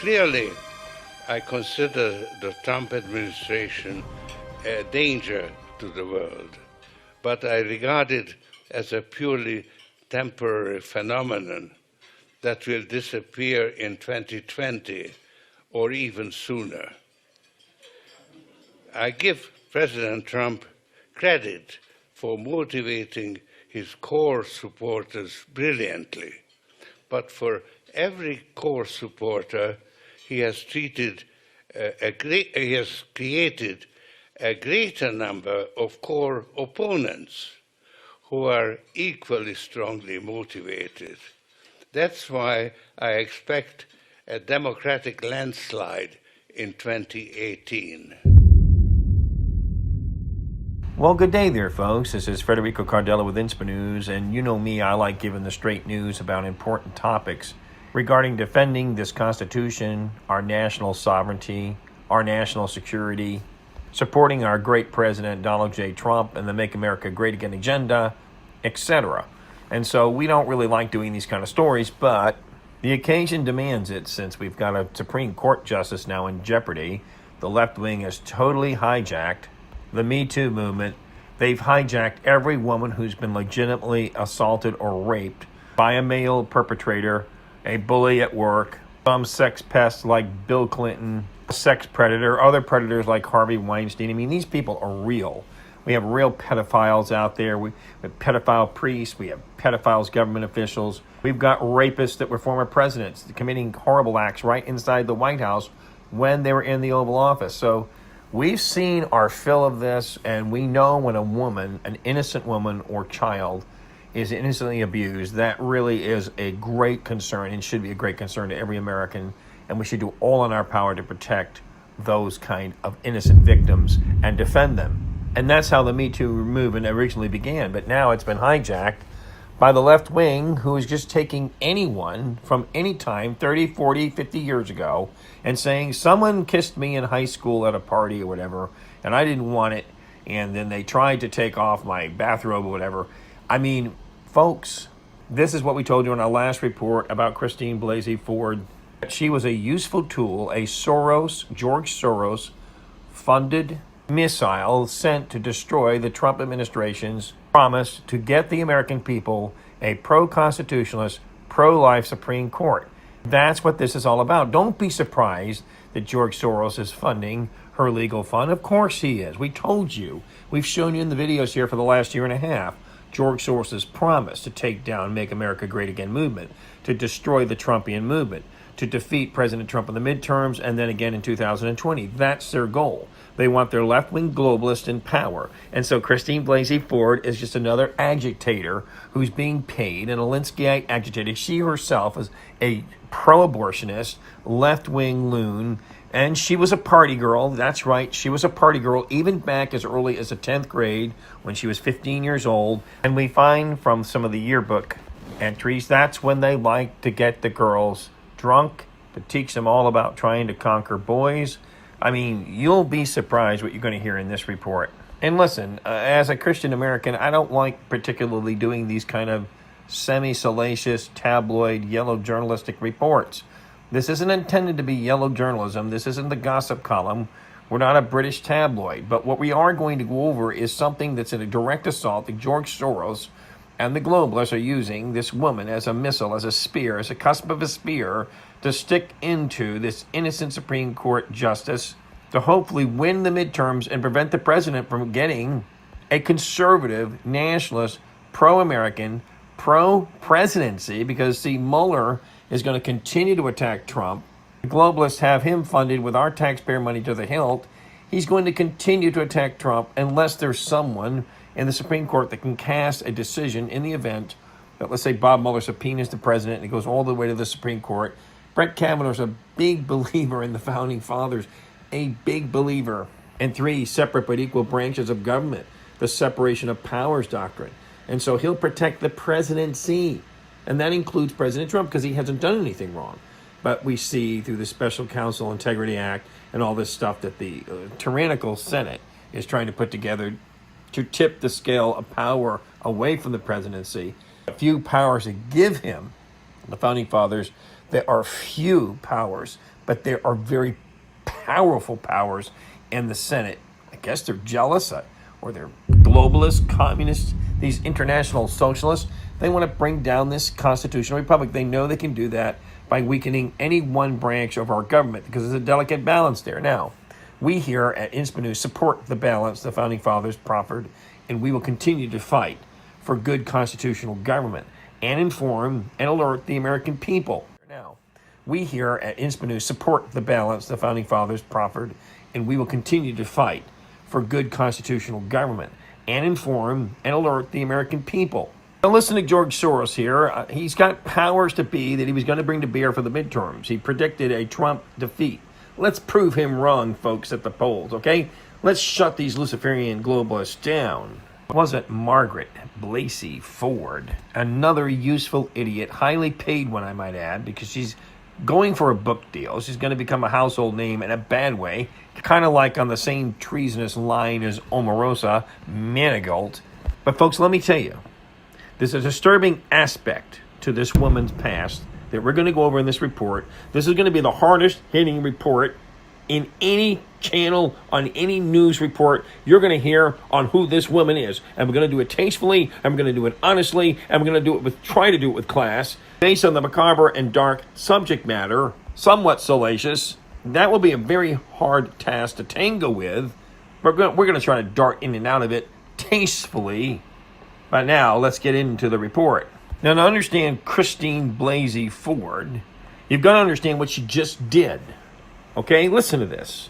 Clearly, I consider the Trump administration a danger to the world, but I regard it as a purely temporary phenomenon that will disappear in 2020 or even sooner. I give President Trump credit for motivating his core supporters brilliantly, but for every core supporter, he has created a greater number of core opponents who are equally strongly motivated. That's why I expect a Democratic landslide in 2018. Well, good day there, folks. This is Federico Cardella with Inspa News, and you know me, I like giving the straight news about important topics regarding defending this Constitution, our national sovereignty, our national security, supporting our great President Donald J. Trump and the Make America Great Again agenda, etc. And so we don't really like doing these kind of stories, but the occasion demands it since we've got a Supreme Court justice now in jeopardy. The left wing has totally hijacked the Me Too movement. They've hijacked every woman who's been legitimately assaulted or raped by a male perpetrator, a bully at work, some sex pest like Bill Clinton, a sex predator, other predators like Harvey Weinstein. I mean, these people are real. We have real pedophiles out there. We have pedophile priests. We have pedophiles, government officials. We've got rapists that were former presidents committing horrible acts right inside the White House when they were in the Oval Office. So we've seen our fill of this, and we know when a woman, an innocent woman or child, is innocently abused. That really is a great concern and should be a great concern to every American, and we should do all in our power to protect those kind of innocent victims and defend them. And that's how the Me Too movement originally began, but now it's been hijacked by the left wing, who is just taking anyone from any time, 30, 40, 50 years ago, and saying, someone kissed me in high school at a party or whatever, and I didn't want it, and then they tried to take off my bathrobe or whatever. I mean, folks, this is what we told you in our last report about Christine Blasey-Ford. She was a useful tool, a George Soros funded missile sent to destroy the Trump administration's promise to get the American people a pro-constitutionalist, pro-life Supreme Court. That's what this is all about. Don't be surprised that George Soros is funding her legal fund. Of course he is. We told you. We've shown you in the videos here for the last year and a half. George Soros' promise to take down Make America Great Again movement, to destroy the Trumpian movement, to defeat President Trump in the midterms and then again in 2020. That's their goal. They want their left-wing globalist in power. And so Christine Blasey-Ford is just another agitator who's being paid, an Alinskyite agitator. She herself is a pro-abortionist, left-wing loon, and she was a party girl. That's right, she was a party girl even back as early as the 10th grade when she was 15 years old. And we find from some of the yearbook entries, that's when they like to get the girls drunk, to teach them all about trying to conquer boys. I mean, you'll be surprised what you're going to hear in this report. And listen, as a Christian American, I don't like particularly doing these kind of semi-salacious, tabloid, yellow journalistic reports. This isn't intended to be yellow journalism. This isn't the gossip column. We're not a British tabloid. But what we are going to go over is something that's in a direct assault that George Soros and the globalists are using this woman as a missile, as a spear, as a cusp of a spear, to stick into this innocent Supreme Court justice to hopefully win the midterms and prevent the president from getting a conservative, nationalist, pro-American, pro-presidency, because, see, Mueller is going to continue to attack Trump. The globalists have him funded with our taxpayer money to the hilt. He's going to continue to attack Trump unless there's someone in the Supreme Court that can cast a decision in the event that, let's say, Bob Mueller subpoenas the president and it goes all the way to the Supreme Court. Brett Kavanaugh's a big believer in the Founding Fathers, a big believer in 3 separate but equal branches of government, the separation of powers doctrine. And so he'll protect the presidency. And that includes President Trump because he hasn't done anything wrong. But we see through the Special Counsel Integrity Act and all this stuff that the tyrannical Senate is trying to put together to tip the scale of power away from the presidency. A few powers to give him, the Founding Fathers, there are few powers but there are very powerful powers in the Senate. I guess they're jealous, or they're globalists, communists, these international socialists. They want to bring down this constitutional republic. They know they can do that by weakening any one branch of our government because there's a delicate balance there. Now, we here at Inspa News support the balance the Founding Fathers proffered, and we will continue to fight for good constitutional government and inform and alert the American people. Now, we here at Inspa News support the balance the Founding Fathers proffered, and we will continue to fight for good constitutional government and inform and alert the American people. Now listen to George Soros here. He's got powers to be that he was going to bring to bear for the midterms. He predicted a Trump defeat. Let's prove him wrong, folks, at the polls, okay? Let's shut these Luciferian globalists down. Wasn't Margaret Blasey-Ford another useful idiot, highly paid one, I might add, because she's going for a book deal. She's going to become a household name in a bad way, kind of like on the same treasonous line as Omarosa Manigault. But folks, let me tell you, there's a disturbing aspect to this woman's past that we're going to go over in this report. This is going to be the hardest hitting report in any channel, on any news report you're going to hear on who this woman is. And we're going to do it tastefully, and we're going to do it honestly, and we're going to do it try to do it with class, based on the macabre and dark subject matter, somewhat salacious. That will be a very hard task to tango with. We're going to try to dart in and out of it tastefully. But now, let's get into the report. Now, to understand Christine Blasey Ford, you've got to understand what she just did. Okay, listen to this.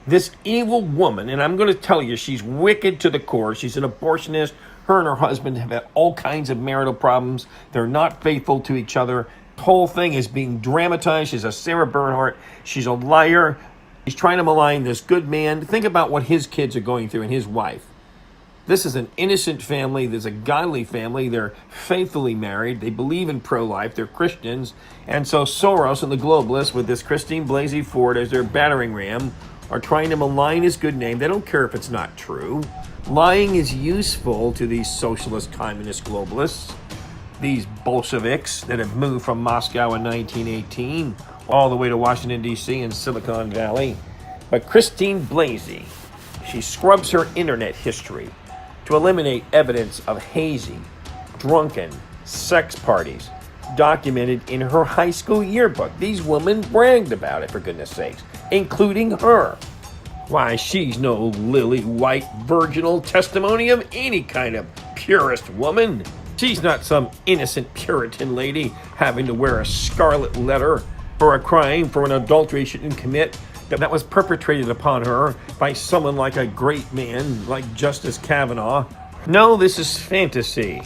This evil woman, and I'm going to tell you, she's wicked to the core. She's an abortionist. Her and her husband have had all kinds of marital problems. They're not faithful to each other. The whole thing is being dramatized. She's a Sarah Bernhardt. She's a liar. She's trying to malign this good man. Think about what his kids are going through and his wife. This is an innocent family. There's a godly family. They're faithfully married. They believe in pro-life. They're Christians. And so Soros and the globalists, with this Christine Blasey Ford as their battering ram, are trying to malign his good name. They don't care if it's not true. Lying is useful to these socialist, communist globalists, these Bolsheviks that have moved from Moscow in 1918 all the way to Washington, D.C. and Silicon Valley. But Christine Blasey, she scrubs her internet history to eliminate evidence of hazy, drunken sex parties documented in her high school yearbook. These women bragged about it, for goodness sakes, including her. Why, she's no lily white virginal testimony of any kind of purist woman. She's not some innocent Puritan lady having to wear a scarlet letter for a crime, for an adultery she didn't commit, that was perpetrated upon her by someone like a great man like Justice Kavanaugh. No, this is fantasy.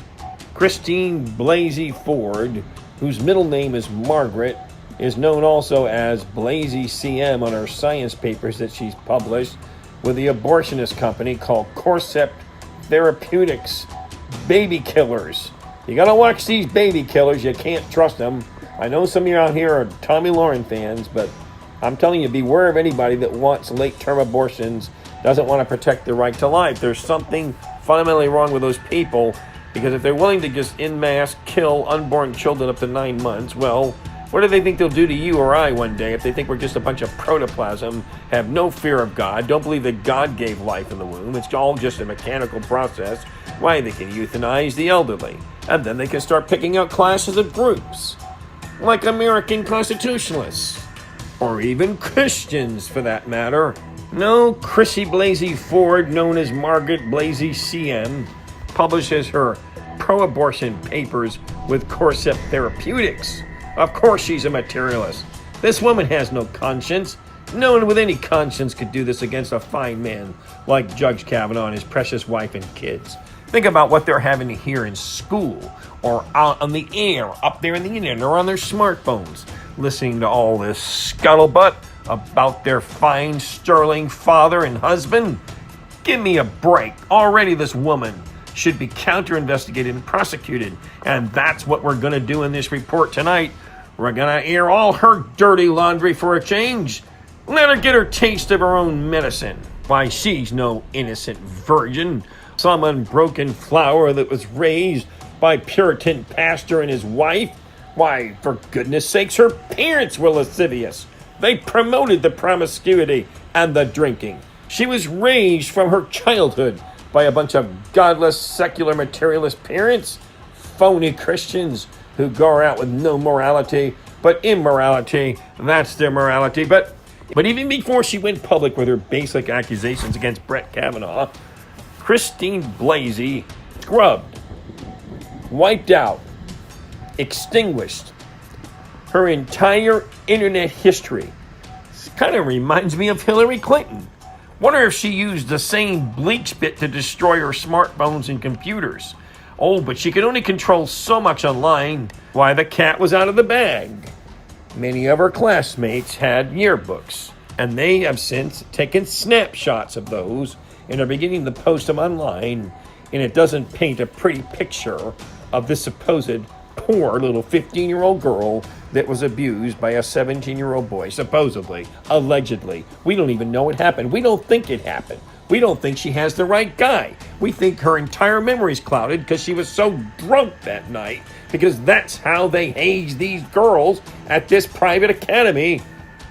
Christine Blasey Ford, whose middle name is Margaret, is known also as Blasey CM on her science papers that she's published with the abortionist company called Corcept Therapeutics. Baby killers. You gotta watch these baby killers. You can't trust them. I know some of you out here are Tommy Lauren fans, but I'm telling you, beware of anybody that wants late-term abortions, doesn't want to protect the right to life. There's something fundamentally wrong with those people, because if they're willing to just en masse kill unborn children up to 9 months, well, what do they think they'll do to you or I one day if they think we're just a bunch of protoplasm, have no fear of God, don't believe that God gave life in the womb, it's all just a mechanical process? Why, they can euthanize the elderly, and then they can start picking out classes of groups, like American constitutionalists. Or even Christians, for that matter. No, Chrissy Blasey Ford, known as Margaret Blasey CM, publishes her pro-abortion papers with Corcept Therapeutics. Of course she's a materialist. This woman has no conscience. No one with any conscience could do this against a fine man like Judge Kavanaugh and his precious wife and kids. Think about what they're having to hear in school, or out on the air, up there in the internet, or on their smartphones, listening to all this scuttlebutt about their fine, sterling father and husband. Give me a break. Already this woman should be counter-investigated and prosecuted, and that's what we're going to do in this report tonight. We're going to air all her dirty laundry for a change. Let her get her taste of her own medicine. Why, she's no innocent virgin, some unbroken flower that was raised by Puritan pastor and his wife. Why, for goodness sakes, her parents were lascivious. They promoted the promiscuity and the drinking. She was raised from her childhood by a bunch of godless, secular, materialist parents, phony Christians who go out with no morality, but immorality. That's their morality. But even before she went public with her basic accusations against Brett Kavanaugh, Christine Blasey scrubbed, wiped out, extinguished her entire internet history. This kind of reminds me of Hillary Clinton. Wonder if she used the same bleach bit to destroy her smartphones and computers. Oh, but she could only control so much online. Why, the cat was out of the bag. Many of her classmates had yearbooks, and they have since taken snapshots of those and are beginning to post them online, and it doesn't paint a pretty picture of this supposed poor little 15-year-old girl that was abused by a 17-year-old boy, supposedly, allegedly. We don't even know it happened. We don't think it happened. We don't think she has the right guy. We think her entire memory's clouded because she was so drunk that night, because that's how they haze these girls at this private academy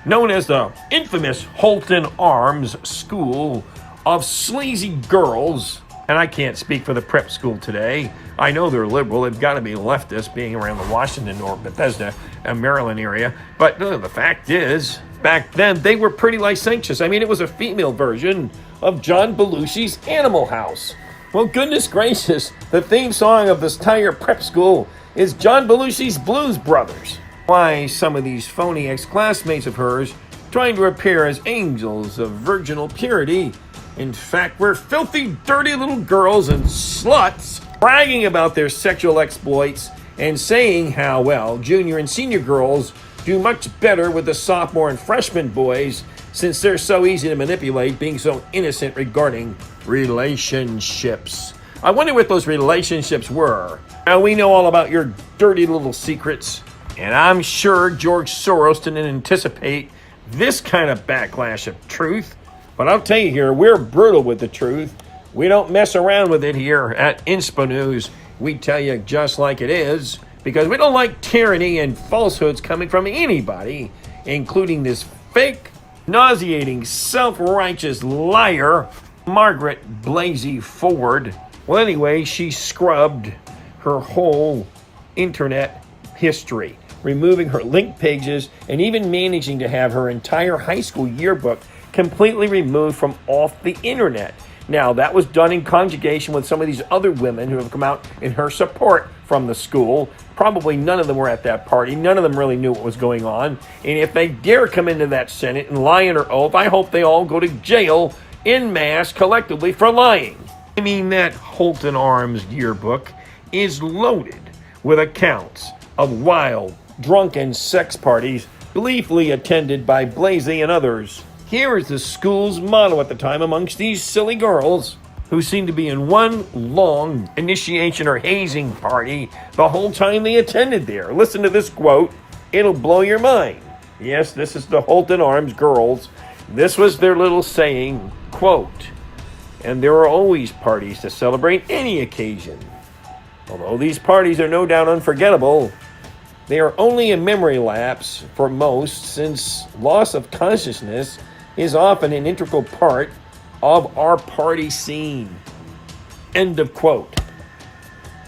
known as the infamous Holton Arms School of Sleazy Girls. And I can't speak for the prep school today. I know they're liberal. They've got to be leftist, being around the Washington or Bethesda and Maryland area. But the fact is, back then, they were pretty licentious. I mean, it was a female version of John Belushi's Animal House. Well, goodness gracious, the theme song of this entire prep school is John Belushi's Blues Brothers. Why, some of these phony ex-classmates of hers trying to appear as angels of virginal purity, in fact, we're filthy, dirty little girls and sluts bragging about their sexual exploits and saying how, well, junior and senior girls do much better with the sophomore and freshman boys since they're so easy to manipulate, being so innocent regarding relationships. I wonder what those relationships were. Now, we know all about your dirty little secrets, and I'm sure George Soros didn't anticipate this kind of backlash of truth. But I'll tell you here, we're brutal with the truth. We don't mess around with it here at Inspo News. We tell you just like it is, because we don't like tyranny and falsehoods coming from anybody, including this fake, nauseating, self-righteous liar, Margaret Blasey-Ford. Well, anyway, she scrubbed her whole internet history, removing her link pages and even managing to have her entire high school yearbook completely removed from off the internet. Now, that was done in conjugation with some of these other women who have come out in her support from the school. Probably none of them were at that party. None of them really knew what was going on. And if they dare come into that Senate and lie under oath, I hope they all go to jail en masse collectively for lying. I mean, that Holton Arms yearbook is loaded with accounts of wild, drunken sex parties gleefully attended by Blasey and others. Here is the school's motto at the time amongst these silly girls who seem to be in one long initiation or hazing party the whole time they attended there. Listen to this quote. It'll blow your mind. Yes, this is the Holton Arms girls. This was their little saying, quote, "And there are always parties to celebrate any occasion. Although these parties are no doubt unforgettable, they are only a memory lapse for most, since loss of consciousness is often an integral part of our party scene." End of quote.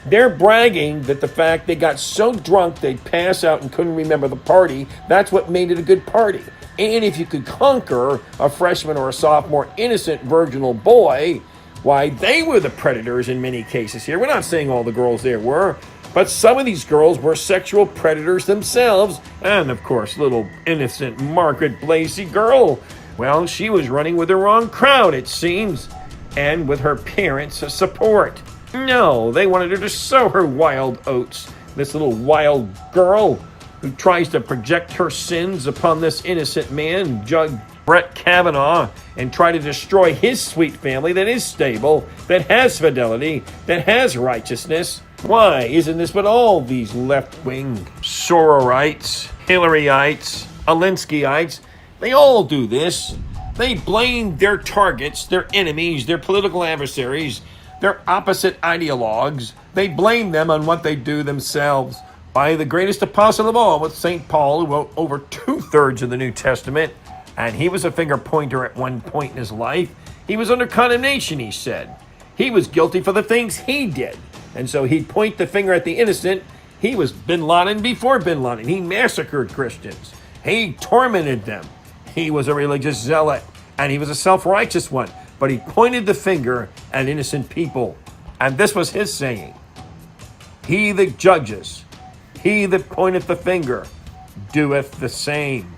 They're bragging that the fact they got so drunk they'd pass out and couldn't remember the party, that's what made it a good party. And if you could conquer a freshman or a sophomore innocent virginal boy, why, they were the predators in many cases here. We're not saying all the girls there were, but some of these girls were sexual predators themselves. And of course, little innocent Margaret Blasey girl, well, she was running with the wrong crowd, it seems, and with her parents' support. No, they wanted her to sow her wild oats. This little wild girl who tries to project her sins upon this innocent man, Judge Brett Kavanaugh, and try to destroy his sweet family that is stable, that has fidelity, that has righteousness. Why, isn't this what all these left-wing Sororites, Hillaryites, Alinskyites, they all do this? They blame their targets, their enemies, their political adversaries, their opposite ideologues. They blame them on what they do themselves. by the greatest apostle of all, with St. Paul, who wrote over 2/3 of the New Testament, and he was a finger pointer at one point in his life. He was under condemnation, he said. He was guilty for the things he did. And so he'd point the finger at the innocent. He was bin Laden before bin Laden. He massacred Christians. He tormented them. He was a religious zealot, and he was a self-righteous one. But he pointed the finger at innocent people. And this was his saying: he that judges, he that pointeth the finger, doeth the same.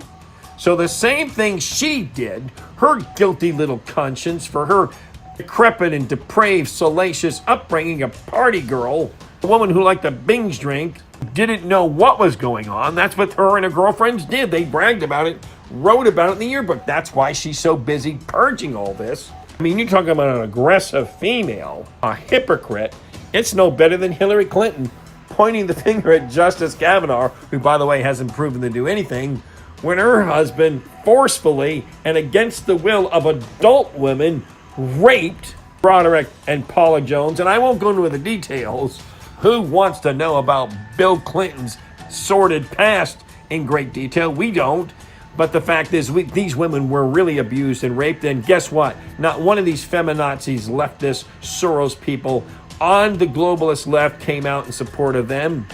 So the same thing she did, her guilty little conscience, for her decrepit and depraved, salacious upbringing, a party girl, a woman who liked to binge drink, didn't know what was going on. That's what her and her girlfriends did. They bragged about it, wrote about it in the yearbook. That's why she's so busy purging all this. I mean, you're talking about an aggressive female, a hypocrite. It's no better than Hillary Clinton pointing the finger at Justice Kavanaugh, who, by the way, hasn't proven to do anything, when her husband forcefully and against the will of adult women raped Broderick and Paula Jones. And I won't go into the details. Who wants to know about Bill Clinton's sordid past in great detail? We don't. But the fact is, these women were really abused and raped. And guess what? Not one of these feminazis, leftist Soros people on the globalist left came out in support of them.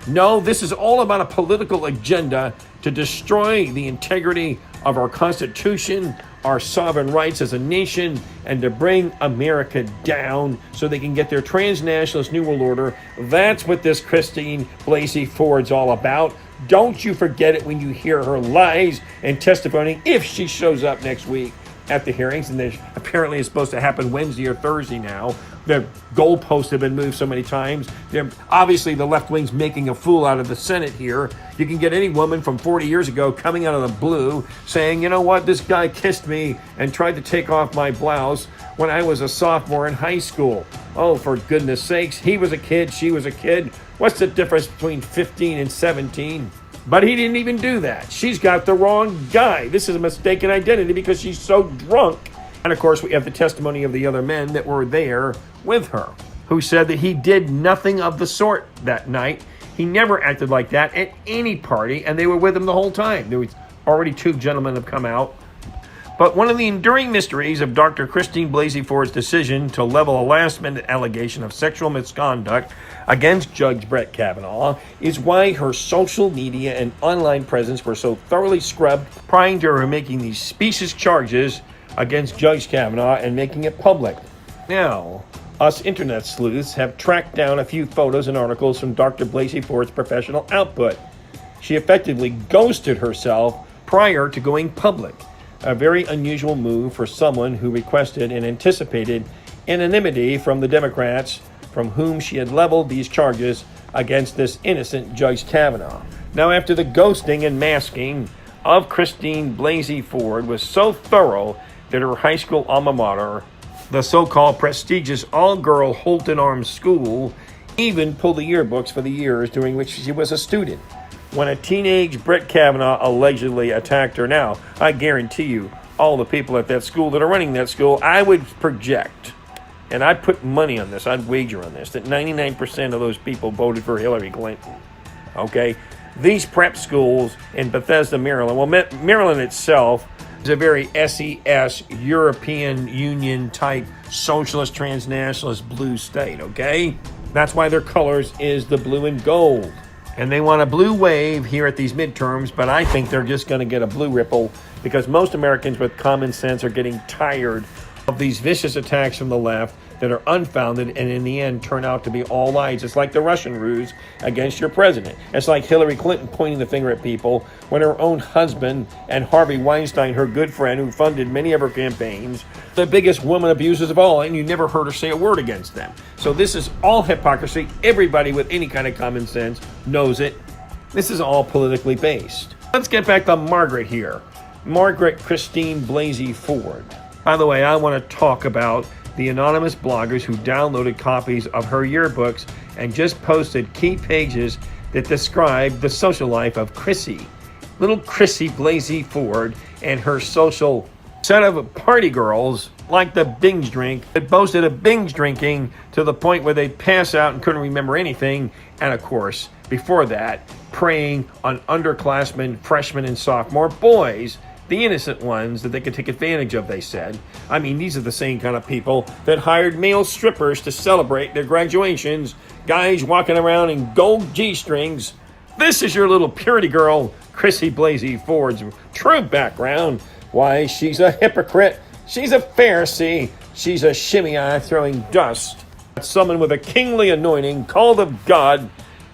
No, this is all about a political agenda to destroy the integrity of our Constitution, our sovereign rights as a nation, and to bring America down so they can get their transnationalist New World Order. That's what this Christine Blasey-Ford's all about. Don't you forget it when you hear her lies and testifying, if she shows up next week at the hearings. And apparently it's supposed to happen Wednesday or Thursday now. The goalposts have been moved so many times. Obviously, the left wing's making a fool out of the Senate here. You can get any woman from 40 years ago coming out of the blue saying, you know what, this guy kissed me and tried to take off my blouse when I was a sophomore in high school. Oh, for goodness sakes, he was a kid, she was a kid. What's the difference between 15 and 17? But he didn't even do that. She's got the wrong guy. This is a mistaken identity because she's so drunk. And of course, we have the testimony of the other men that were there with her, who said that he did nothing of the sort that night. He never acted like that at any party, and they were with him the whole time. There was already 2 gentlemen have come out. But one of the enduring mysteries of Dr. Christine Blasey-Ford's decision to level a last-minute allegation of sexual misconduct against Judge Brett Kavanaugh is why her social media and online presence were so thoroughly scrubbed prior to her making these specious charges against Judge Kavanaugh and making it public. Now, us internet sleuths have tracked down a few photos and articles from Dr. Blasey-Ford's professional output. She effectively ghosted herself prior to going public, a very unusual move for someone who requested and anticipated anonymity from the Democrats from whom she had leveled these charges against this innocent Judge Kavanaugh. Now, after the ghosting and masking of Christine Blasey-Ford was so thorough that her high school alma mater, the so-called prestigious all-girl Holton Arms School, even pulled the yearbooks for the years during which she was a student. When a teenage Brett Kavanaugh allegedly attacked her, now, I guarantee you, all the people at that school that are running that school, I would project, and I'd put money on this, I'd wager on this, that 99% of those people voted for Hillary Clinton. Okay? These prep schools in Bethesda, Maryland, well, Maryland itself is a very SES, European Union type, socialist, transnationalist blue state, okay? That's why their colors is the blue and gold. And they want a blue wave here at these midterms, but I think they're just going to get a blue ripple because most Americans with common sense are getting tired of these vicious attacks from the left that are unfounded and in the end turn out to be all lies. It's like the Russian ruse against your president. It's like Hillary Clinton pointing the finger at people when her own husband and Harvey Weinstein, her good friend who funded many of her campaigns, the biggest woman abusers of all, and you never heard her say a word against them. So this is all hypocrisy. Everybody with any kind of common sense knows it. This is all politically based. Let's get back to Margaret here. Margaret Christine Blasey-Ford. By the way, I want to talk about the anonymous bloggers who downloaded copies of her yearbooks and just posted key pages that describe the social life of Chrissy. Little Chrissy Blasey-Ford and her social set of party girls like the binge drink that boasted of binge drinking to the point where they pass out and couldn't remember anything. And of course, before that, preying on underclassmen, freshmen, and sophomore boys, the innocent ones that they could take advantage of, they said. I mean, these are the same kind of people that hired male strippers to celebrate their graduations, guys walking around in gold G-strings. This is your little purity girl, Chrissy Blasey-Ford'S true background. Why, she's a hypocrite, she's a Pharisee, she's a shimmy-eye throwing dust. Someone with a kingly anointing, called of God,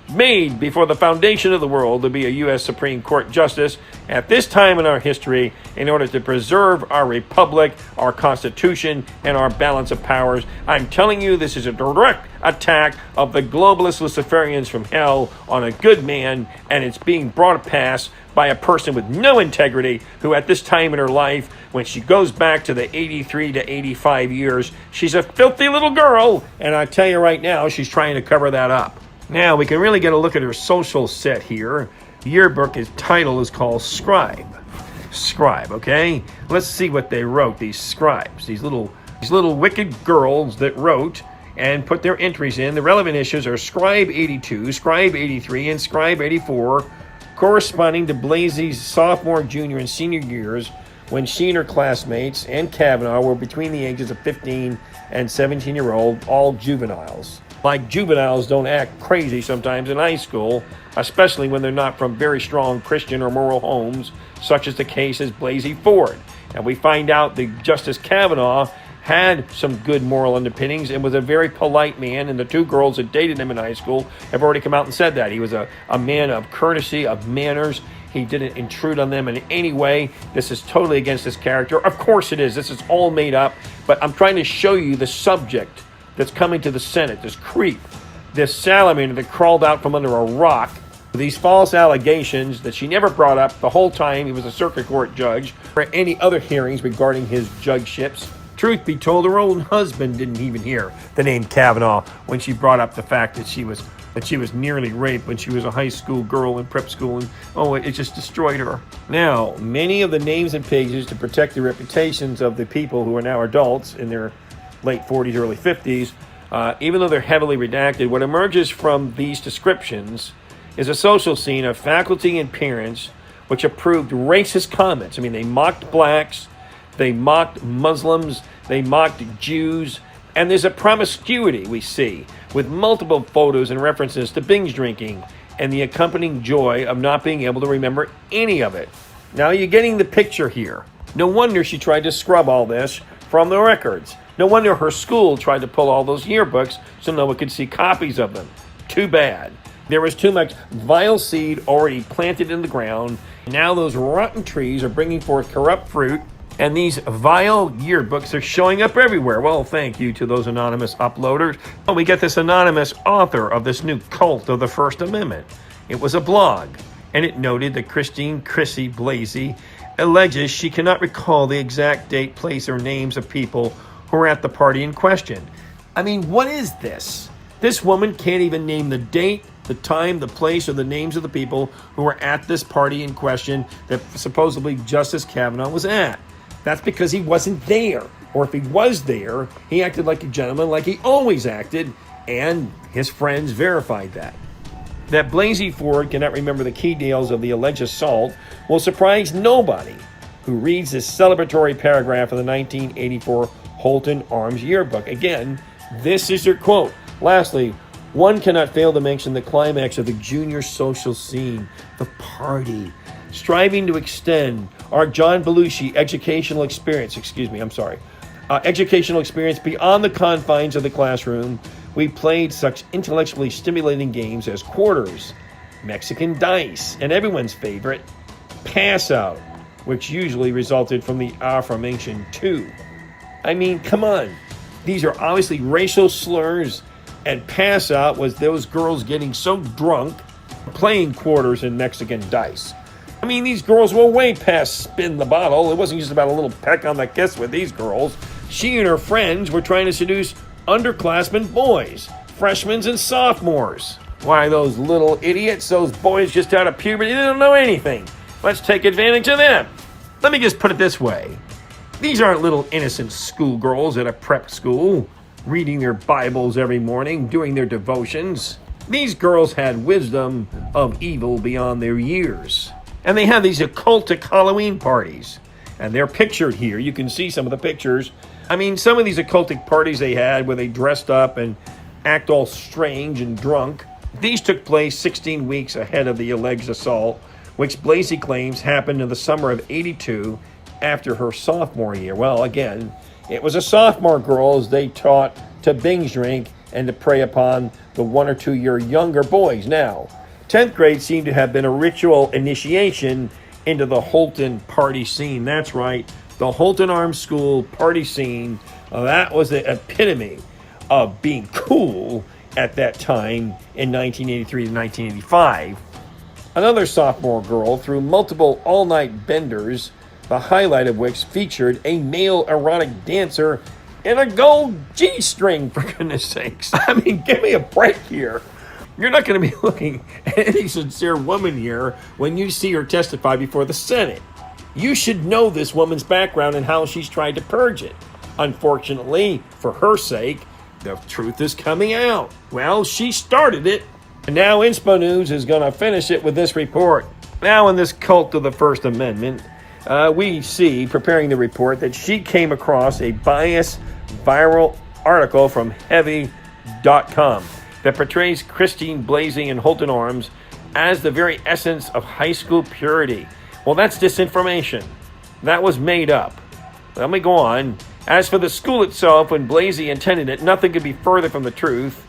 made before the foundation of the world to be a U.S. Supreme Court Justice at this time in our history in order to preserve our republic, our Constitution, and our balance of powers. I'm telling you, this is a direct attack of the globalist Luciferians from hell on a good man, and it's being brought to pass by a person with no integrity who at this time in her life, when she goes back to the 83 to 85 years, she's a filthy little girl, and I tell you right now, she's trying to cover that up. Now, we can really get a look at her social set here. The yearbook title is called Scribe. Scribe, okay? Let's see what they wrote, these scribes. These little wicked girls that wrote and put their entries in. The relevant issues are Scribe 82, Scribe 83, and Scribe 84, corresponding to Blasey's sophomore, junior, and senior years when she and her classmates and Kavanaugh were between the ages of 15 and 17-year-old, all juveniles. Like juveniles don't act crazy sometimes in high school, especially when they're not from very strong Christian or moral homes, such as the case as Blasey-Ford. And we find out that Justice Kavanaugh had some good moral underpinnings and was a very polite man, and the two girls that dated him in high school have already come out and said that. He was a man of courtesy, of manners. He didn't intrude on them in any way. This is totally against his character. Of course it is. This is all made up. But I'm trying to show you the subject that's coming to the Senate, this creep, this salamander that crawled out from under a rock, these false allegations that she never brought up the whole time he was a circuit court judge or any other hearings regarding his judgeships. Truth be told, her own husband didn't even hear the name Kavanaugh when she brought up the fact that she was nearly raped when she was a high school girl in prep school, and it just destroyed her. Now, many of the names and pages to protect the reputations of the people who are now adults in their late 40s, early 50s, even though they're heavily redacted, what emerges from these descriptions is a social scene of faculty and parents which approved racist comments. I mean, they mocked blacks, they mocked Muslims, they mocked Jews, and there's a promiscuity we see with multiple photos and references to binge drinking and the accompanying joy of not being able to remember any of it. Now you're getting the picture here. No wonder she tried to scrub all this from the records. No wonder her school tried to pull all those yearbooks so no one could see copies of them. Too bad. There was too much vile seed already planted in the ground. Now those rotten trees are bringing forth corrupt fruit, and these vile yearbooks are showing up everywhere. Well, thank you to those anonymous uploaders. Well, we get this anonymous author of this new cult of the First Amendment. It was a blog, and it noted that Chrissy Blasey alleges she cannot recall the exact date, place, or names of people who were at the party in question. I mean, what is this? This woman can't even name the date, the time, the place, or the names of the people who were at this party in question that supposedly Justice Kavanaugh was at. That's because he wasn't there. Or if he was there, he acted like a gentleman like he always acted, and his friends verified that. That Blasey-Ford cannot remember the key details of the alleged assault will surprise nobody who reads this celebratory paragraph of the 1984 Holton Arms Yearbook. Again, this is her quote. Lastly, one cannot fail to mention the climax of the junior social scene, the party. Striving to extend our John Belushi educational experience beyond the confines of the classroom, we played such intellectually stimulating games as quarters, Mexican dice, and everyone's favorite, pass out, which usually resulted from the aforementioned two. I mean, come on. These are obviously racial slurs, and pass out was those girls getting so drunk, playing quarters and Mexican dice. I mean, these girls were way past spin the bottle. It wasn't just about a little peck on the kiss with these girls. She and her friends were trying to seduce underclassmen boys, freshmen and sophomores. Why, those little idiots, those boys just out of puberty, they don't know anything. Let's take advantage of them. Let me just put it this way. These aren't little innocent schoolgirls at a prep school, reading their Bibles every morning, doing their devotions. These girls had wisdom of evil beyond their years. And they have these occultic Halloween parties. And they're pictured here. You can see some of the pictures. I mean, some of these occultic parties they had where they dressed up and act all strange and drunk. These took place 16 weeks ahead of the alleged assault, which Blasey claims happened in the summer of '82 after her sophomore year. Well, again, it was a sophomore girls they taught to binge drink and to prey upon the 1 or 2 year younger boys. Now, 10th grade seemed to have been a ritual initiation into the Holton party scene. That's right, the Holton Arms School party scene. That was the epitome of being cool at that time in 1983 to 1985. Another sophomore girl threw multiple all-night benders, the highlight of which featured a male erotic dancer in a gold G-string, for goodness sakes. I mean, give me a break here. You're not going to be looking at any sincere woman here when you see her testify before the Senate. You should know this woman's background and how she's tried to purge it. Unfortunately, for her sake, the truth is coming out. Well, she started it. And now Inspo News is going to finish it with this report. Now in this cult of the First Amendment, we see, preparing the report, that she came across a biased viral article from Heavy.com that portrays Christine Blasey and Holton Arms as the very essence of high school purity. Well, that's disinformation. That was made up. Let me go on. As for the school itself, when Blasey attended it, nothing could be further from the truth.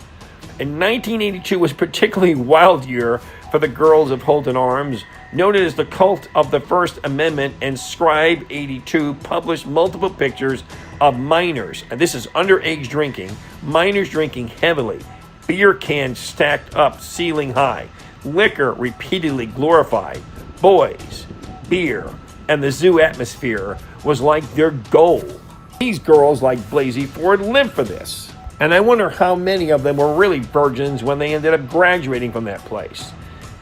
In 1982 was a particularly wild year for the girls of Holton Arms. Noted as the cult of the First Amendment, and Scribe 82 published multiple pictures of minors, and this is underage drinking, minors drinking heavily, beer cans stacked up ceiling high, liquor repeatedly glorified, boys, beer, and the zoo atmosphere was like their goal. These girls, like Blasey-Ford, lived for this. And I wonder how many of them were really virgins when they ended up graduating from that place.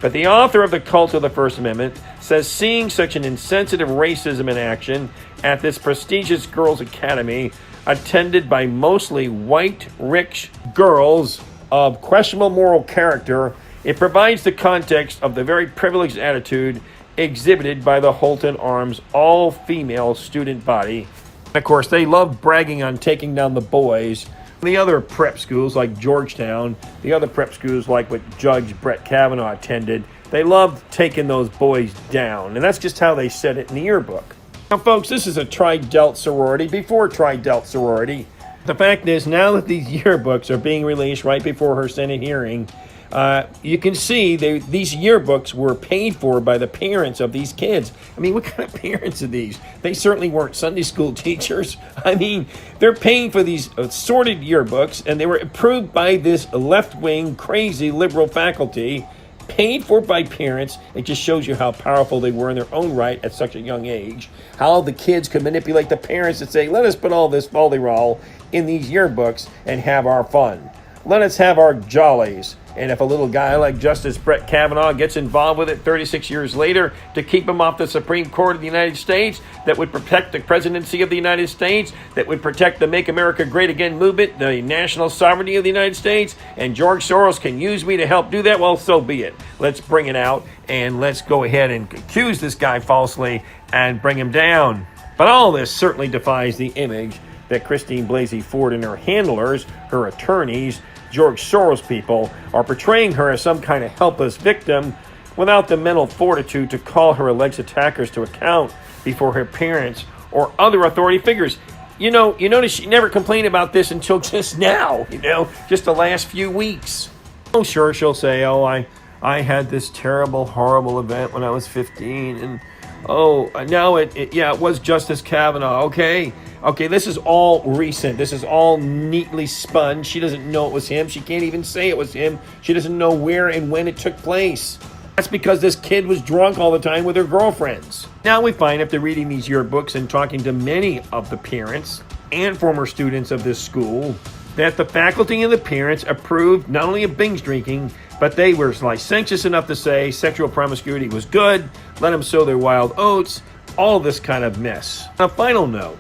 But the author of The Cult of the First Amendment says seeing such an insensitive racism in action at this prestigious girls' academy, attended by mostly white, rich girls of questionable moral character, it provides the context of the very privileged attitude exhibited by the Holton Arms all-female student body. Of course, they love bragging on taking down the boys. The other prep schools like Georgetown, the other prep schools like what Judge Brett Kavanaugh attended, they loved taking those boys down. And that's just how they said it in the yearbook. Now, folks, this is a tri-delt sorority before tri-delt sorority. The fact is, now that these yearbooks are being released right before her Senate hearing, you can see these yearbooks were paid for by the parents of these kids. I mean, what kind of parents are these? They certainly weren't Sunday school teachers. I mean, they're paying for these assorted yearbooks, and they were approved by this left-wing, crazy liberal faculty, paid for by parents. It just shows you how powerful they were in their own right at such a young age. How the kids could manipulate the parents to say, let us put all this folderol in these yearbooks and have our fun. Let us have our jollies. And if a little guy like Justice Brett Kavanaugh gets involved with it 36 years later to keep him off the Supreme Court of the United States, that would protect the presidency of the United States, that would protect the Make America Great Again movement, the national sovereignty of the United States, and George Soros can use me to help do that, well, so be it. Let's bring it out, and let's go ahead and accuse this guy falsely and bring him down. But all this certainly defies the image that Christine Blasey-Ford and her handlers, her attorneys, George Soros people, are portraying her as some kind of helpless victim without the mental fortitude to call her alleged attackers to account before her parents or other authority figures. You notice she never complained about this until just now, just the last few weeks. Oh, sure, she'll say, I had this terrible, horrible event when I was 15, and now it was Justice Kavanaugh, okay, this is all recent. This is all neatly spun. She doesn't know it was him. She can't even say it was him. She doesn't know where and when it took place. That's because this kid was drunk all the time with her girlfriends. Now we find, after reading these yearbooks and talking to many of the parents and former students of this school, that the faculty and the parents approved not only of binge drinking, but they were licentious enough to say sexual promiscuity was good, let them sow their wild oats, all this kind of mess. On a final note,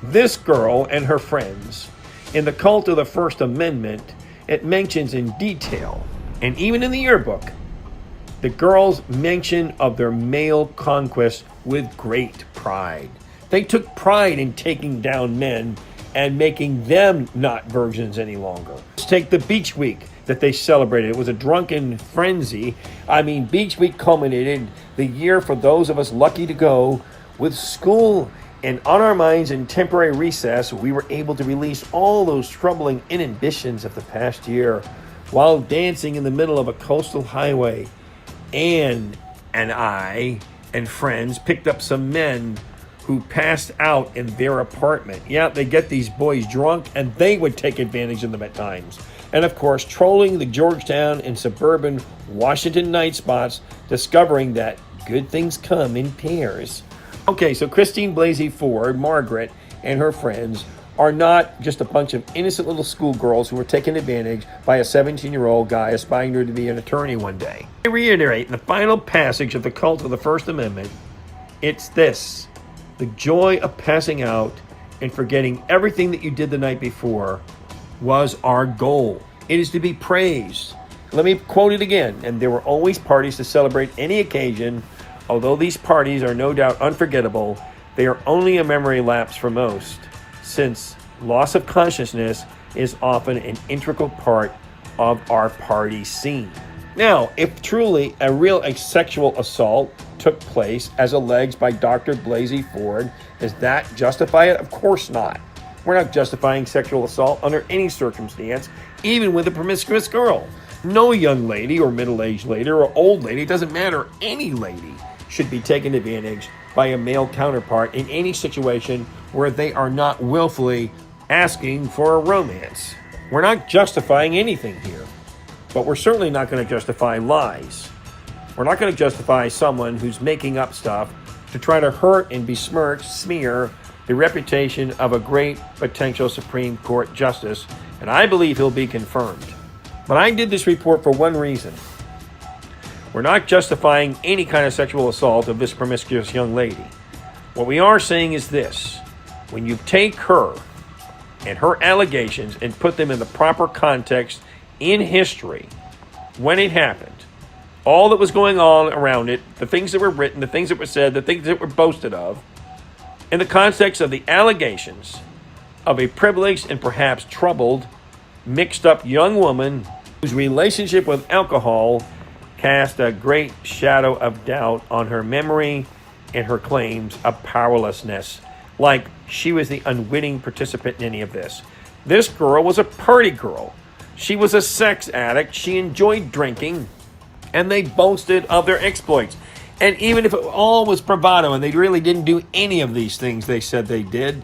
this girl and her friends, in The Cult of the First Amendment, it mentions in detail And even in the yearbook, the girls mention of their male conquest with great pride. They took pride in taking down men and making them not virgins any longer. Let's take the Beach Week that they celebrated. It was a drunken frenzy. I mean, Beach Week culminated the year for those of us lucky to go with school and on our minds in temporary recess. We were able to release all those troubling inhibitions of the past year while dancing in the middle of a coastal highway. Anne and I and friends picked up some men who passed out in their apartment. Yeah, they get these boys drunk and they would take advantage of them at times. And of course, trolling the Georgetown and suburban Washington night spots, discovering that good things come in pairs. Okay, so Christine Blasey Ford, Margaret, and her friends are not just a bunch of innocent little schoolgirls who were taken advantage by a 17-year-old guy aspiring to be an attorney one day. I reiterate, in the final passage of the cult of the First Amendment, it's this: the joy of passing out and forgetting everything that you did the night before was our goal. It is to be praised. Let me quote it again. And there were always parties to celebrate any occasion. Although these parties are no doubt unforgettable, they are only a memory lapse for most, since loss of consciousness is often an integral part of our party scene. Now, if truly a real sexual assault took place as alleged by Dr. Blasey-Ford, does that justify it? Of course not. We're not justifying sexual assault under any circumstance, even with a promiscuous girl. No young lady or middle-aged lady or old lady, it doesn't matter, any lady should be taken advantage by a male counterpart in any situation where they are not willfully asking for a romance. We're not justifying anything here, but we're certainly not going to justify lies. We're not going to justify someone who's making up stuff to try to hurt and besmirch, smear the reputation of a great potential Supreme Court justice, and I believe he'll be confirmed. But I did this report for one reason. We're not justifying any kind of sexual assault of this promiscuous young lady. What we are saying is this: when you take her and her allegations and put them in the proper context in history, when it happened, all that was going on around it, the things that were written, the things that were said, the things that were boasted of, in the context of the allegations of a privileged and perhaps troubled, mixed up young woman whose relationship with alcohol cast a great shadow of doubt on her memory and her claims of powerlessness, like she was the unwitting participant in any of this. This girl was a party girl. She was a sex addict. She enjoyed drinking, and they boasted of their exploits. And even if it all was bravado and they really didn't do any of these things they said they did,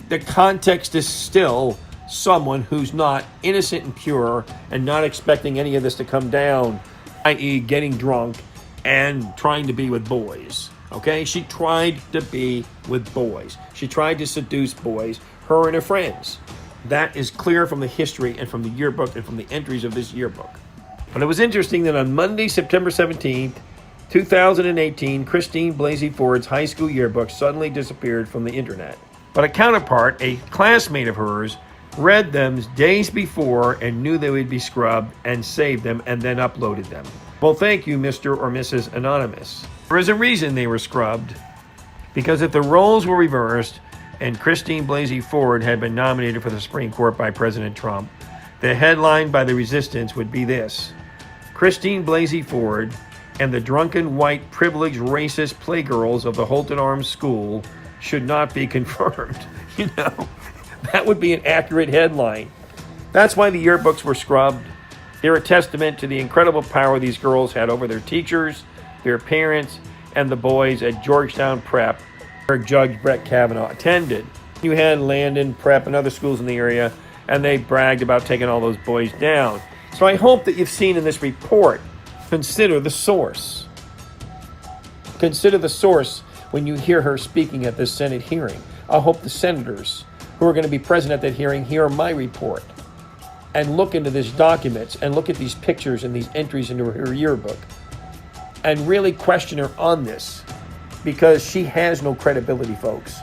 the context is still someone who's not innocent and pure and not expecting any of this to come down, i.e. getting drunk and trying to be with boys. Okay? She tried to be with boys. She tried to seduce boys, her and her friends. That is clear from the history and from the yearbook and from the entries of this yearbook. But it was interesting that on Monday, September 17th, 2018, Christine Blasey-Ford's high school yearbook suddenly disappeared from the internet. But a counterpart, a classmate of hers, read them days before and knew they would be scrubbed and saved them and then uploaded them. Well, thank you, Mr. or Mrs. Anonymous. There is a reason they were scrubbed, because if the roles were reversed and Christine Blasey-Ford had been nominated for the Supreme Court by President Trump, the headline by the resistance would be this: Christine Blasey-Ford and the drunken white privileged racist playgirls of the Holton Arms School should not be confirmed. You know, that would be an accurate headline. That's why the yearbooks were scrubbed. They're a testament to the incredible power these girls had over their teachers, their parents, and the boys at Georgetown Prep, where Judge Brett Kavanaugh attended. You had Landon Prep and other schools in the area, and they bragged about taking all those boys down. So I hope that you've seen in this report, consider the source. Consider the source when you hear her speaking at this Senate hearing. I hope the senators who are going to be present at that hearing hear my report and look into these documents and look at these pictures and these entries into her yearbook and really question her on this, because she has no credibility, folks.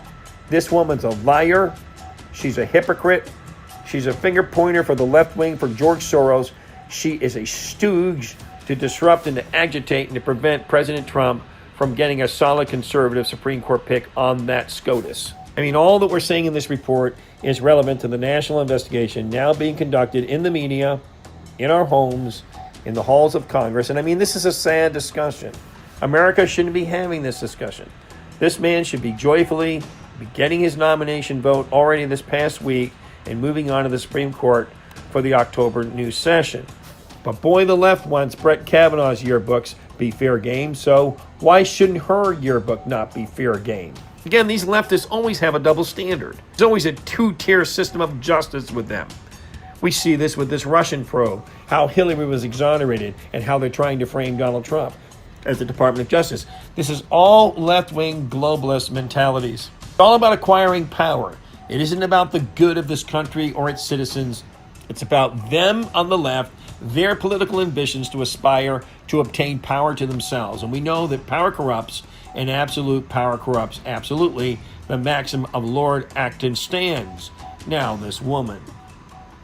This woman's a liar. She's a hypocrite. She's a finger pointer for the left wing, for George Soros. She is a stooge to disrupt and to agitate and to prevent President Trump from getting a solid conservative Supreme Court pick on that SCOTUS. I mean, all that we're saying in this report is relevant to the national investigation now being conducted in the media, in our homes, in the halls of Congress. And I mean, this is a sad discussion. America shouldn't be having this discussion. This man should be joyfully getting his nomination vote already this past week and moving on to the Supreme Court for the October new session. But boy, the left wants Brett Kavanaugh's yearbooks be fair game, so why shouldn't her yearbook not be fair game? Again, these leftists always have a double standard. There's always a two-tier system of justice with them. We see this with this Russian probe, how Hillary was exonerated and how they're trying to frame Donald Trump as the Department of Justice. This is all left-wing globalist mentalities. It's all about acquiring power. It isn't about the good of this country or its citizens. It's about them on the left, their political ambitions to aspire to obtain power to themselves. And we know that power corrupts, and absolute power corrupts absolutely. The maxim of Lord Acton stands. Now, this woman,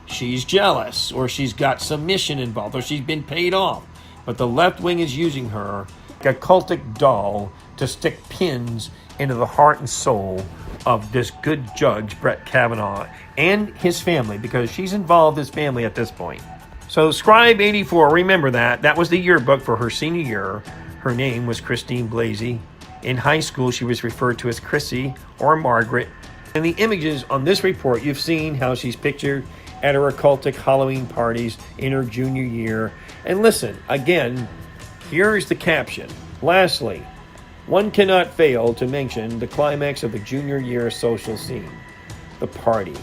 she's jealous, or she's got some mission involved, or she's been paid off. But the left wing is using her like a cultic doll to stick pins into the heart and soul of this good judge, Brett Kavanaugh, and his family, because she's involved his family at this point. So Scribe 84, remember that. That was the yearbook for her senior year. Her name was Christine Blasey. In high school, she was referred to as Chrissy or Margaret. In the images on this report, you've seen how she's pictured at her occultic Halloween parties in her junior year. And listen, again, here's the caption. Lastly, one cannot fail to mention the climax of the junior year social scene, the party.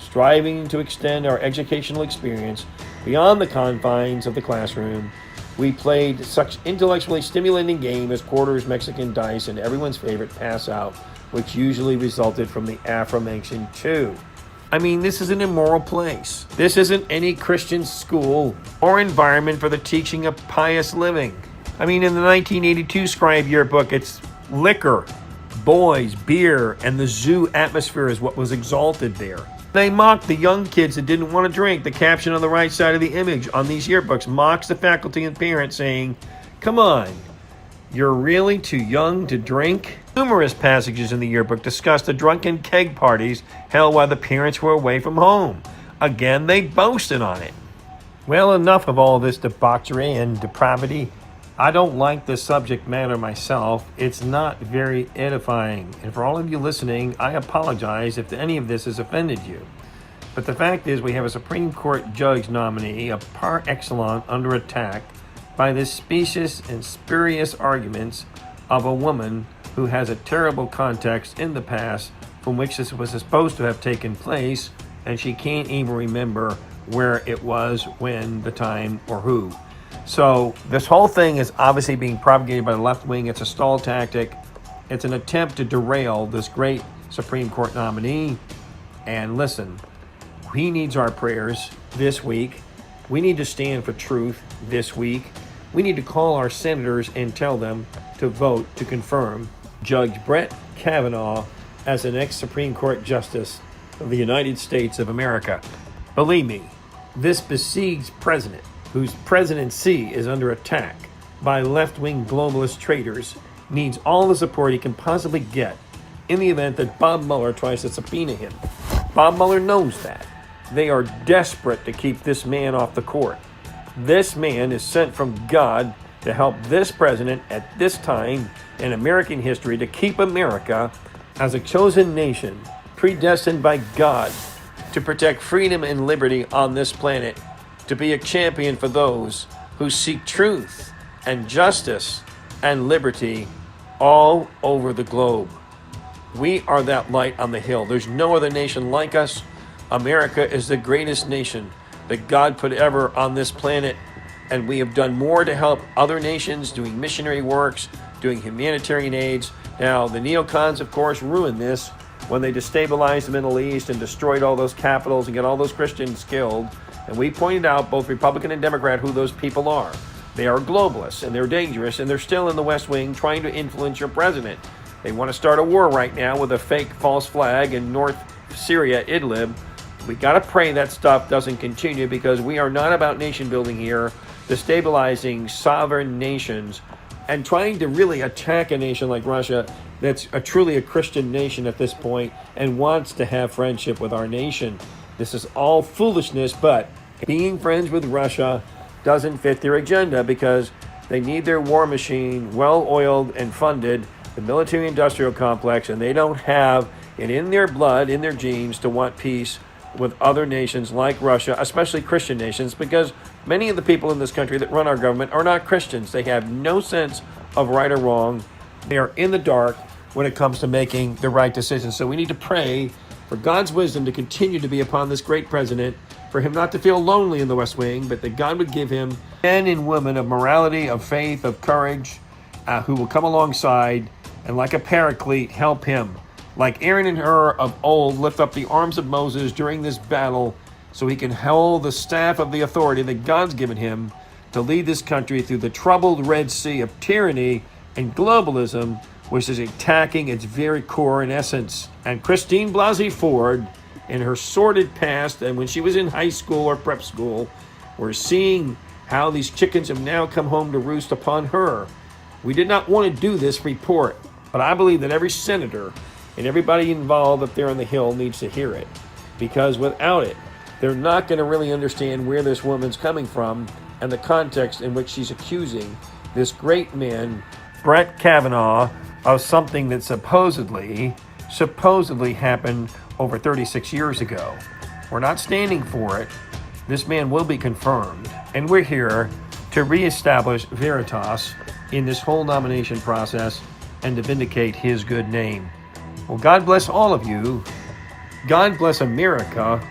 Striving to extend our educational experience beyond the confines of the classroom, we played such intellectually stimulating game as quarters, Mexican dice, and everyone's favorite pass out, which usually resulted from the aforementioned two. I mean, this is an immoral place. This isn't any Christian school or environment for the teaching of pious living. I mean, in the 1982 Scribe yearbook, it's liquor, boys, beer, and the zoo atmosphere is what was exalted there. They mocked the young kids that didn't want to drink. The caption on the right side of the image on these yearbooks mocks the faculty and parents saying, "Come on, you're really too young to drink?" Numerous passages in the yearbook discuss the drunken keg parties held while the parents were away from home. Again, they boasted on it. Well, enough of all this debauchery and depravity. I don't like the subject matter myself. It's not very edifying. And for all of you listening, I apologize if any of this has offended you. But the fact is, we have a Supreme Court judge nominee, a par excellence, under attack by the specious and spurious arguments of a woman who has a terrible context in the past from which this was supposed to have taken place, and she can't even remember where it was, when, the time, or who. So this whole thing is obviously being propagated by the left wing. It's a stall tactic. It's an attempt to derail this great Supreme Court nominee. And listen, he needs our prayers this week. We need to stand for truth this week. We need to call our senators and tell them to vote to confirm Judge Brett Kavanaugh as the next Supreme Court Justice of the United States of America. Believe me, this besieged president, whose presidency is under attack by left-wing globalist traitors, needs all the support he can possibly get in the event that Bob Mueller tries to subpoena him. Bob Mueller knows that. They are desperate to keep this man off the court. This man is sent from God to help this president at this time in American history to keep America as a chosen nation, predestined by God to protect freedom and liberty on this planet, to be a champion for those who seek truth and justice and liberty all over the globe. We are that light on the hill. There's no other nation like us. America is the greatest nation that God put ever on this planet, and we have done more to help other nations doing missionary works, doing humanitarian aids. Now, the neocons, of course, ruined this when they destabilized the Middle East and destroyed all those capitals and got all those Christians killed. And we pointed out, both Republican and Democrat, who those people are. They are globalists, and they're dangerous, and they're still in the West Wing trying to influence your president. They want to start a war right now with a fake false flag in North Syria, Idlib. We got to pray that stuff doesn't continue, because we are not about nation building here, destabilizing sovereign nations and trying to really attack a nation like Russia that's truly a Christian nation at this point and wants to have friendship with our nation. This is all foolishness, but being friends with Russia doesn't fit their agenda, because they need their war machine well-oiled and funded, the military-industrial complex, and they don't have it in their blood, in their genes, to want peace with other nations like Russia, especially Christian nations, because many of the people in this country that run our government are not Christians. They have no sense of right or wrong. They are in the dark when it comes to making the right decisions. So we need to pray for God's wisdom to continue to be upon this great president, for him not to feel lonely in the West Wing, but that God would give him men and women of morality, of faith, of courage, who will come alongside and like a paraclete help him. Like Aaron and Hur of old lift up the arms of Moses during this battle, so he can hold the staff of the authority that God's given him to lead this country through the troubled Red Sea of tyranny and globalism, which is attacking its very core and essence. And Christine Blasey-Ford, in her sordid past, and when she was in high school or prep school, we're seeing how these chickens have now come home to roost upon her. We did not want to do this report, but I believe that every senator and everybody involved up there on the Hill needs to hear it, because without it, they're not going to really understand where this woman's coming from and the context in which she's accusing this great man, Brett Kavanaugh, of something that supposedly happened over 36 years ago. We're not standing for it. This man will be confirmed, and we're here to reestablish veritas in this whole nomination process and to vindicate his good name. Well, God bless all of you. God bless America.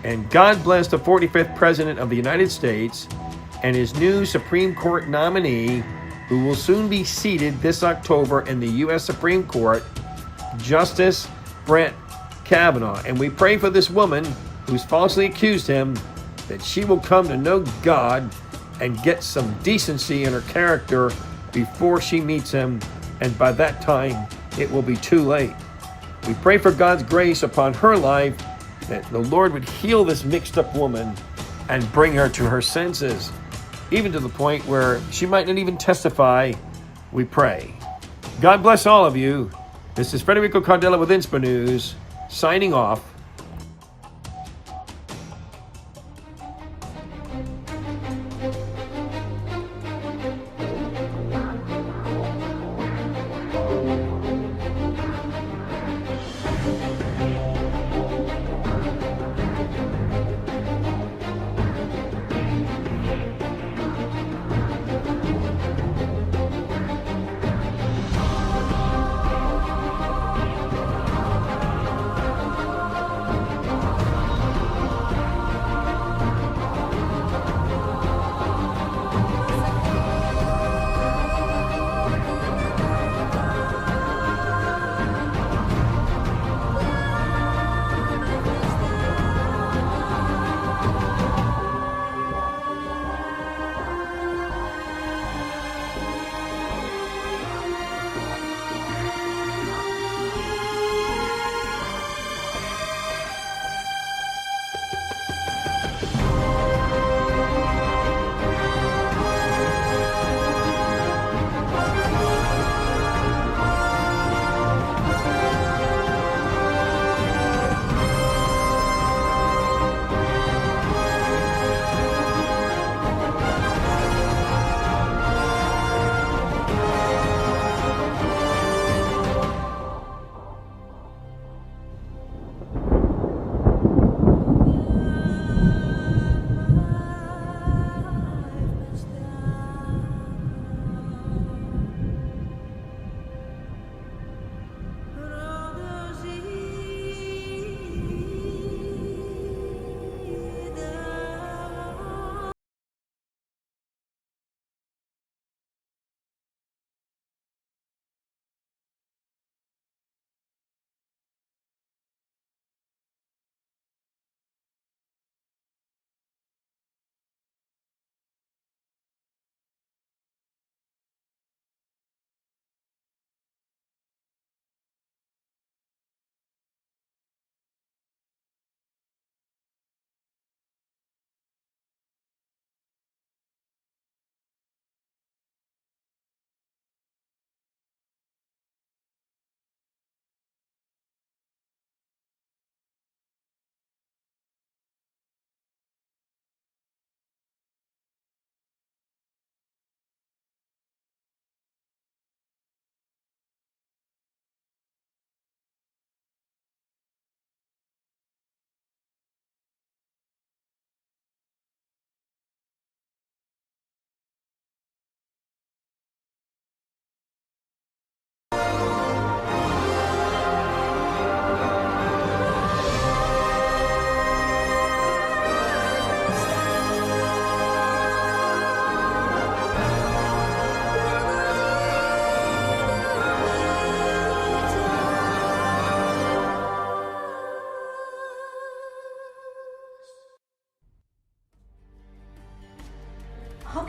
And God bless the 45th President of the United States and his new Supreme Court nominee, who will soon be seated this October in the U.S. Supreme Court, Justice Brett Kavanaugh. And we pray for this woman who's falsely accused him, that she will come to know God and get some decency in her character before she meets him. And by that time, it will be too late. We pray for God's grace upon her life, that the Lord would heal this mixed up woman and bring her to her senses, even to the point where she might not even testify. We pray. God bless all of you. This is Federico Cardella with Inspa News, signing off.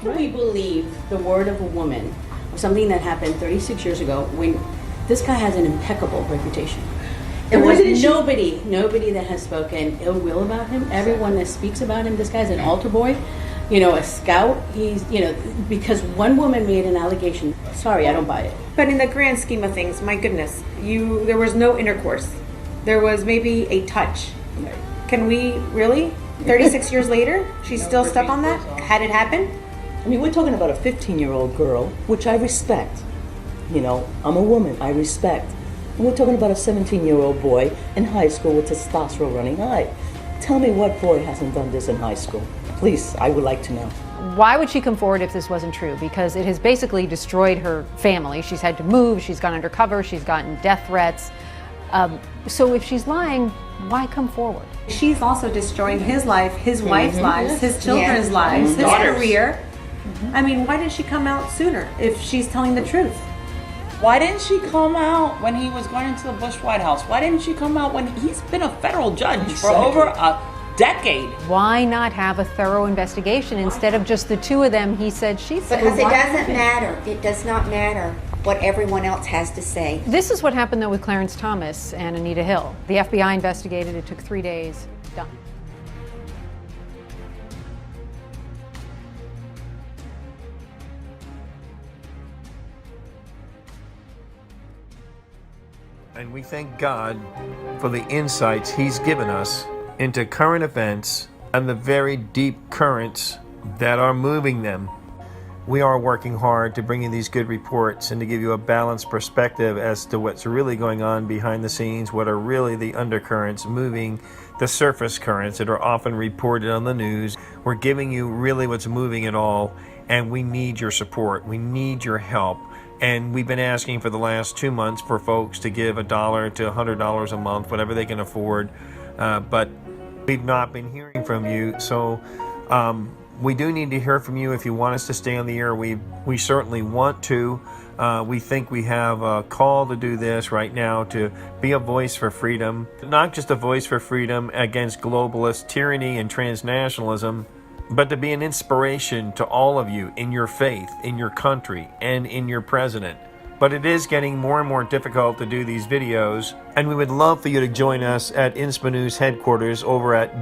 can we believe the word of a woman of something that happened 36 years ago when this guy has an impeccable reputation? There was nobody that has spoken ill will about him. Everyone that speaks about him, this guy's an altar boy, a scout. He's, because one woman made an allegation. Sorry, I don't buy it. But in the grand scheme of things, my goodness, there was no intercourse. There was maybe a touch. Right. Can we really? 36 years later, she's still stuck on that? Had it happened? I mean, we're talking about a 15-year-old girl, which I respect. I'm a woman, I respect. And we're talking about a 17-year-old boy in high school with testosterone running high. Tell me what boy hasn't done this in high school. Please, I would like to know. Why would she come forward if this wasn't true? Because it has basically destroyed her family. She's had to move, she's gone undercover, she's gotten death threats. So if she's lying, why come forward? She's also destroying his life, his wife's lives, his children's lives, his career. I mean, why didn't she come out sooner if she's telling the truth? Why didn't she come out when he was going into the Bush White House? Why didn't she come out when he's been a federal judge for over a decade? Why not have a thorough investigation instead of just the two of them, he said, she said? Because it doesn't matter. It does not matter what everyone else has to say. This is what happened, though, with Clarence Thomas and Anita Hill. The FBI investigated. It took 3 days. Done. And we thank God for the insights He's given us into current events and the very deep currents that are moving them. We are working hard to bring you these good reports and to give you a balanced perspective as to what's really going on behind the scenes, what are really the undercurrents moving the surface currents that are often reported on the news. We're giving you really what's moving it all, and we need your support. We need your help. And we've been asking for the last 2 months for folks to give $1 to $100 a month, whatever they can afford. But we've not been hearing from you. So we do need to hear from you if you want us to stay on the air. We certainly want to. We think we have a call to do this right now, to be a voice for freedom, not just a voice for freedom against globalist tyranny and transnationalism, but to be an inspiration to all of you in your faith, in your country, and in your president. But it is getting more and more difficult to do these videos, and we would love for you to join us at INSPA News headquarters over at